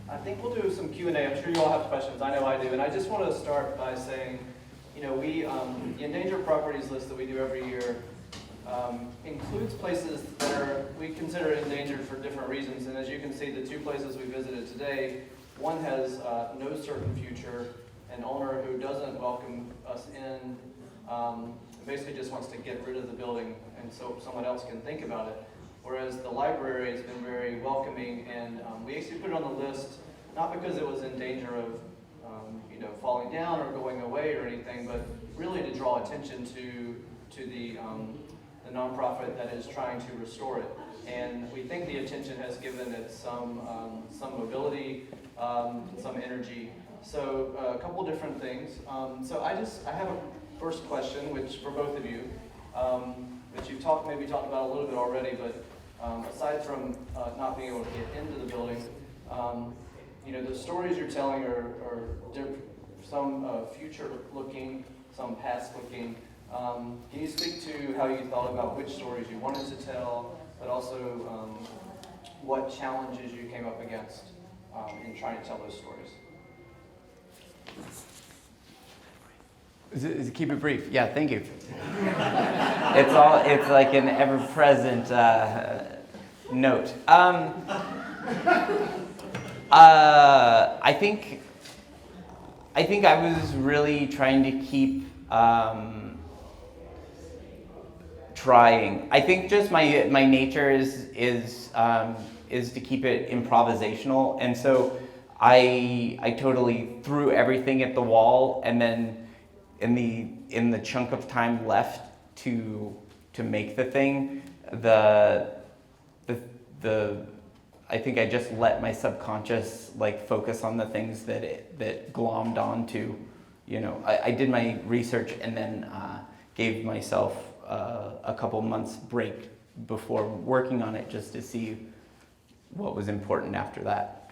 I think we'll do some Q&A. I'm sure you all have questions. I know I do. And I just want to start by saying, you know, we, the endangered properties list that we do every year includes places that we consider endangered for different reasons. And as you can see, the two places we visited today, one has no certain future, an owner who doesn't welcome us in, basically just wants to get rid of the building and so someone else can think about it. Whereas the library has been very welcoming, and we actually put it on the list, not because it was in danger of you know, falling down or going away or anything, but really to draw attention to the nonprofit that is trying to restore it. And we think the attention has given it some mobility, some energy. So a couple different things. So I have a first question, which for both of you, which you've maybe talked about a little bit already, but aside from not being able to get into the building, you know, the stories you're telling are some future-looking, some past-looking. Can you speak to how you thought about which stories you wanted to tell, but also what challenges you came up against in trying to tell those stories? Keep it brief. Yeah, thank you. It's like an ever-present note. I think I was really trying to keep trying. I think just my nature is to keep it improvisational, and so I totally threw everything at the wall, and then in the chunk of time left to make the thing, I think I just let my subconscious like focus on the things that glommed onto, you know. I did my research and then gave myself a couple months break before working on it just to see what was important after that.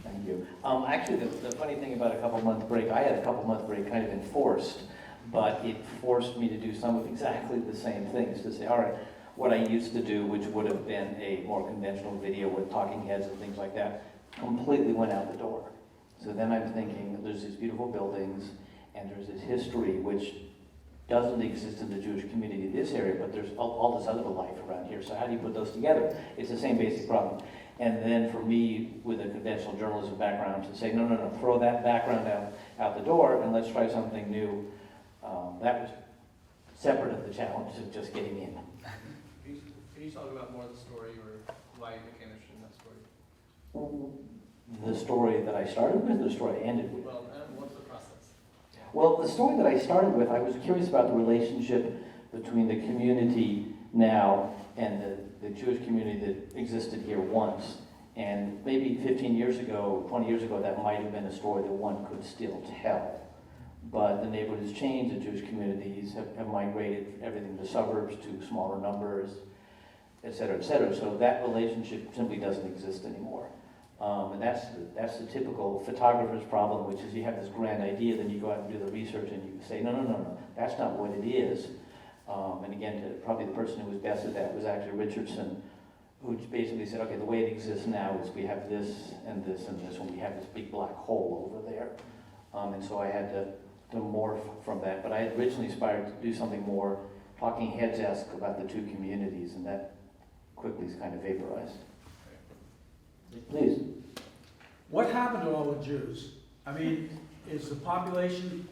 Thank you. Actually, the funny thing about a couple-month break, I had a couple-month break kind of enforced, but it forced me to do some of exactly the same things, to say, all right, what I used to do, which would have been a more conventional video with talking heads and things like that, completely went out the door. So then I'm thinking, there's these beautiful buildings, and there's this history which doesn't exist in the Jewish community in this area, but there's all this other life around here. So how do you put those together? It's the same basic problem. And then for me, with a conventional journalism background, to say, no, throw that background out the door and let's try something new. That was separate of the challenge of just getting in. Can you talk about more of the story or why you became interested in that story? The story that I started with, or the story I ended with? Well, what's the process? Well, the story that I started with, I was curious about the relationship between the community now and the Jewish community that existed here once. And maybe 15 years ago, 20 years ago, that might have been a story that one could still tell. But the neighborhood has changed, the Jewish communities have migrated everything to suburbs, to smaller numbers, et cetera, et cetera. So that relationship simply doesn't exist anymore. And that's the typical photographer's problem, which is you have this grand idea, then you go out and do the research and you say, no, that's not what it is. And again, probably the person who was best at that was actually Richardson, who basically said, okay, the way it exists now is we have this and this and this, and we have this big black hole over there. And so I had to morph from that. But I had originally aspired to do something more talking heads-esque about the two communities, and that quickly kind of vaporized. Please. What happened to all the Jews? I mean, is the population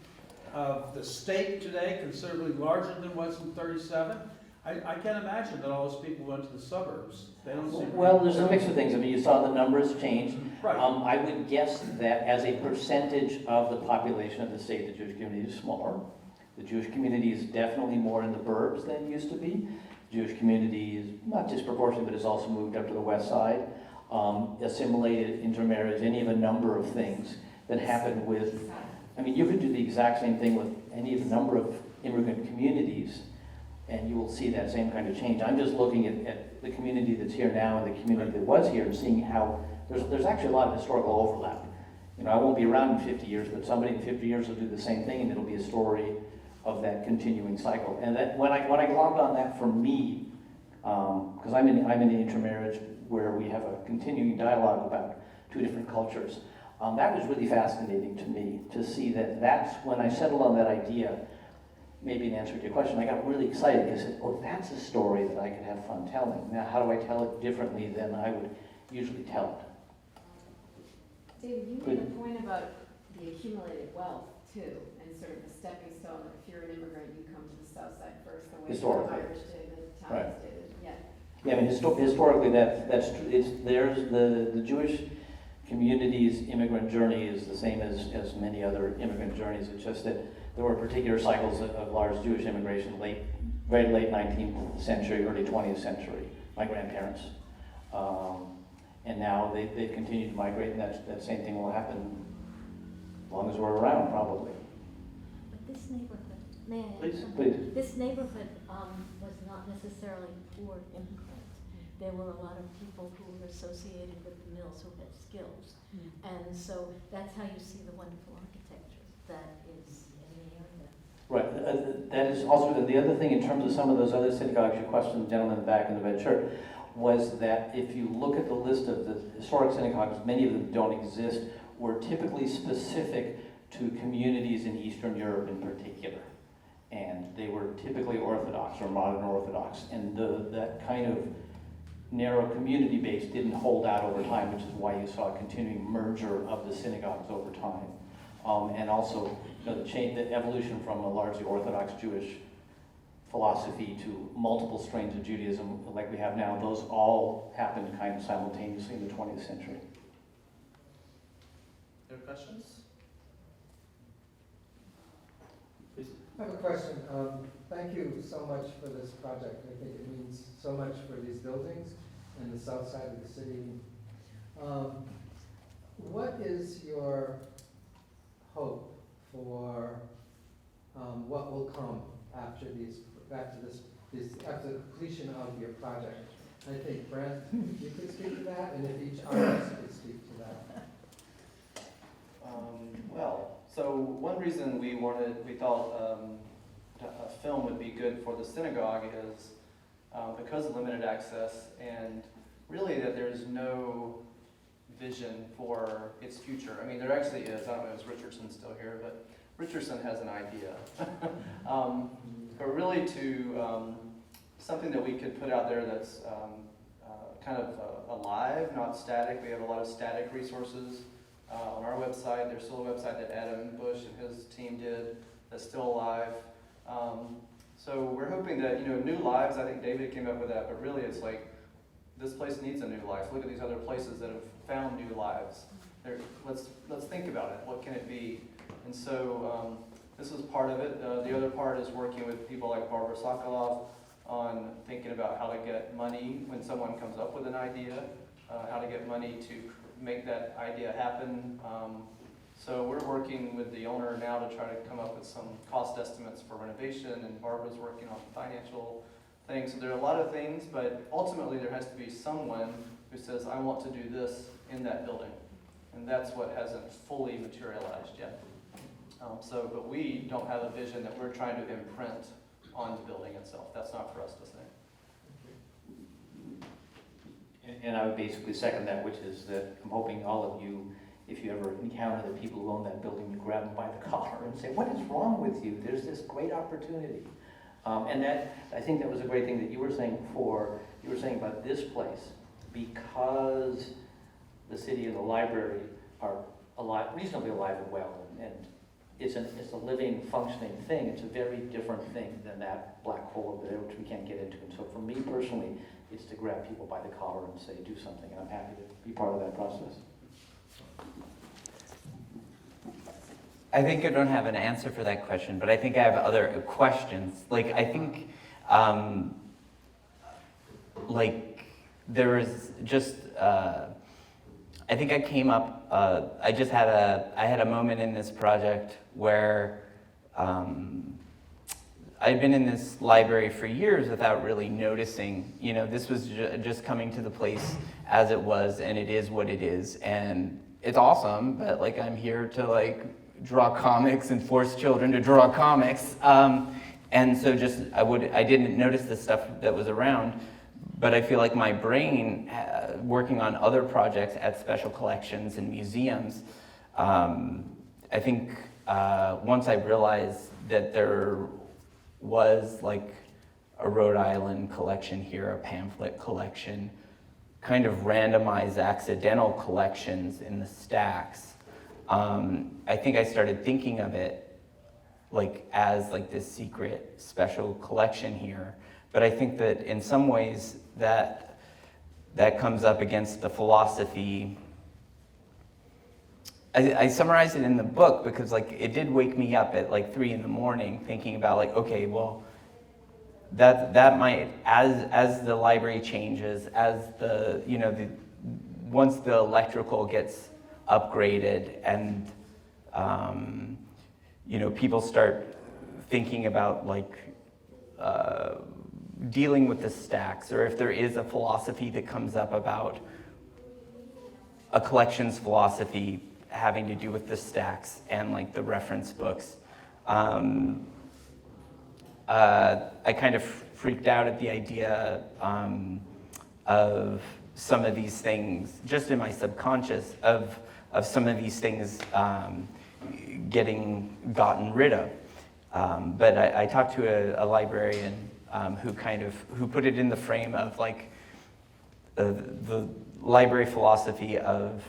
of the state today considerably larger than it was in 37? I can't imagine that all those people went to the suburbs. They don't seem. Well, there's a mix of things. I mean, you saw the numbers change. Right. I would guess that as a percentage of the population of the state, the Jewish community is smaller. The Jewish community is definitely more in the burbs than it used to be. The Jewish community is not disproportionate, but has also moved up to the west side. Assimilated, intermarriage, any of a number of things that happened with, I mean, you could do the exact same thing with any of the number of immigrant communities, and you will see that same kind of change. I'm just looking at the community that's here now and the community that was here and seeing how there's actually a lot of historical overlap. You know, I won't be around in 50 years, but somebody in 50 years will do the same thing, and it'll be a story of that continuing cycle. And that when I glommed on that for me, because I'm in the intermarriage where we have a continuing dialogue about two different cultures. That was really fascinating to me, to see that that's when I settled on that idea, maybe in answer to your question, I got really excited because I said, oh, that's a story that I could have fun telling. Now, how do I tell it differently than I would usually tell it? David, you made a point about the accumulated wealth too, and sort of the stepping stone. If you're an immigrant, you come to the South Side first, the way the Historically. Irish did, the Right. Italians did, yeah. Yeah, I mean, historically, that's true. There's the Jewish community's immigrant journey is the same as many other immigrant journeys. It's just that there were particular cycles of large Jewish immigration, very late 19th century, early 20th century, my grandparents. And now they've continued to migrate, and that same thing will happen as long as we're around, probably. But this neighborhood, may I? Please, please. This neighborhood was not necessarily poor immigrants. There were a lot of people who were associated with the mills who had skills. And so that's how you see the wonderful architecture that is in the area. Right, that is also, the other thing in terms of some of those other synagogues, your question, the gentleman in the back in the red shirt, was that if you look at the list of the historic synagogues, many of them don't exist, were typically specific to communities in Eastern Europe in particular. And they were typically Orthodox or modern Orthodox. And that kind of narrow community base didn't hold out over time, which is why you saw a continuing merger of the synagogues over time. And also, the evolution from a largely Orthodox Jewish philosophy to multiple strains of Judaism like we have now, those all happened kind of simultaneously in the 20th century. Other questions? Please. I have a question. Thank you so much for this project. I think it means so much for these buildings and the south side of the city. What is your hope for what will come after the completion of your project? I think, Brent, you could speak to that, and if each artist could speak to that. So one reason we thought a film would be good for the synagogue is because of limited access and really that there's no vision for its future. I mean, there actually is. I don't know if Richardson's still here, but Richardson has an idea. But really to something that we could put out there that's kind of alive, not static. We have a lot of static resources on our website. There's still a website that Adam Bush and his team did that's still alive. So we're hoping that, new lives, I think David came up with that, but really it's like, this place needs a new life. Look at these other places that have found new lives. Let's think about it. What can it be? And so this was part of it. The other part is working with people like Barbara Sokolov on thinking about how to get money when someone comes up with an idea, how to get money to make that idea happen. So we're working with the owner now to try to come up with some cost estimates for renovation, and Barbara's working on financial things. So there are a lot of things, but ultimately there has to be someone who says, I want to do this in that building. And that's what hasn't fully materialized yet. But we don't have a vision that we're trying to imprint on the building itself. That's not for us to say. And I would basically second that, which is that I'm hoping all of you, if you ever encounter the people who own that building, you grab them by the collar and say, what is wrong with you? There's this great opportunity. And that, I think that was a great thing that you were saying before. You were saying about this place, because the city and the library are alive, reasonably alive and well, and it's a living, functioning thing. It's a very different thing than that black hole over there, which we can't get into. And so for me personally, it's to grab people by the collar and say, do something, and I'm happy to be part of that process. I think I don't have an answer for that question, but I think I have other questions. I think, there was just, I think I came up, I had a moment in this project where I'd been in this library for years without really noticing, this was just coming to the place as it was, and it is what it is, and it's awesome, but I'm here to draw comics and force children to draw comics. And so I didn't notice the stuff that was around, but I feel like my brain, working on other projects at special collections and museums, I think once I realized that there was like a Rhode Island collection here, a pamphlet collection, kind of randomized accidental collections in the stacks, I think I started thinking of it like as like this secret special collection here. But I think that in some ways that comes up against the philosophy. I summarized it in the book because like it did wake me up at like 3 a.m. thinking about like, okay, well, that might, as the library changes, as once the electrical gets upgraded and people start thinking about like dealing with the stacks, or if there is a philosophy that comes up about a collections philosophy having to do with the stacks and like the reference books. I kind of freaked out at the idea of some of these things, just in my subconscious, of some of these things getting gotten rid of. But I talked to a librarian who put it in the frame of like the library philosophy of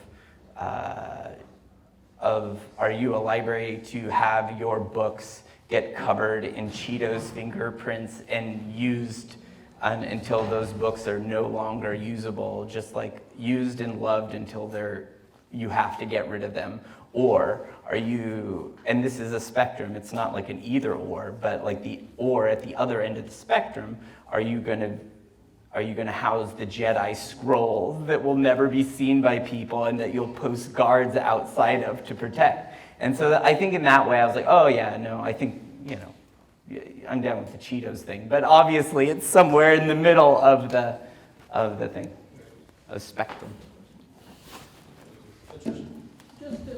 are you a library to have your books get covered in Cheetos fingerprints and used until those books are no longer usable, just like used and loved until you have to get rid of them? Or are you, and this is a spectrum, it's not like an either or, but like the or at the other end of the spectrum, are you gonna house the Jedi scroll that will never be seen by people and that you'll post guards outside of to protect? And so I think in that way I was like, oh yeah, no, I think, I'm down with the Cheetos thing. But obviously it's somewhere in the middle of the thing, of spectrum. Just to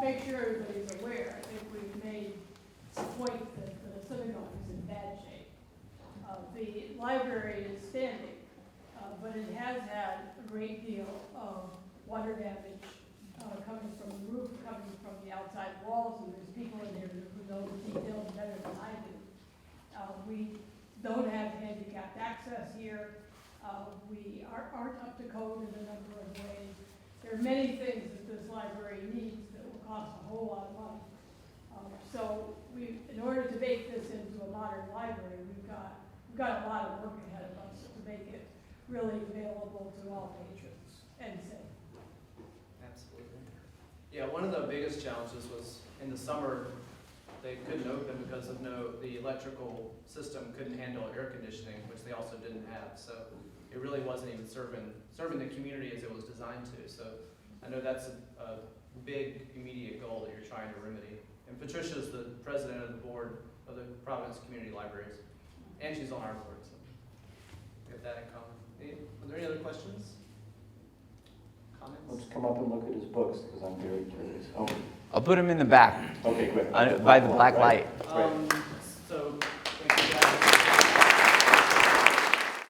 make sure everybody's aware, I think we've made the point that the synagogue is in bad shape. The library is standing, but it has had a great deal of water damage coming from the roof, coming from the outside walls, and there's people in here who know the details better than I do. We don't have handicapped access here. We aren't up to code in a number of ways. There are many things that this library needs that will cost a whole lot of money. So in order to make this into a modern library, we've got a lot of work ahead of us to make it really available to all patrons and safe. Absolutely. Yeah, one of the biggest challenges was in the summer, they couldn't open because of the electrical system couldn't handle air conditioning, which they also didn't have. So it really wasn't even serving the community as it was designed to. So I know that's a big immediate goal that you're trying to remedy. And Patricia's the president of the board of the Providence Community Libraries, and she's on our board, so we have that in common. Are there any other questions? Comments? Let's come up and look at his books, because I'm very curious. Oh, I'll put them in the back okay, great. by the black light. Right.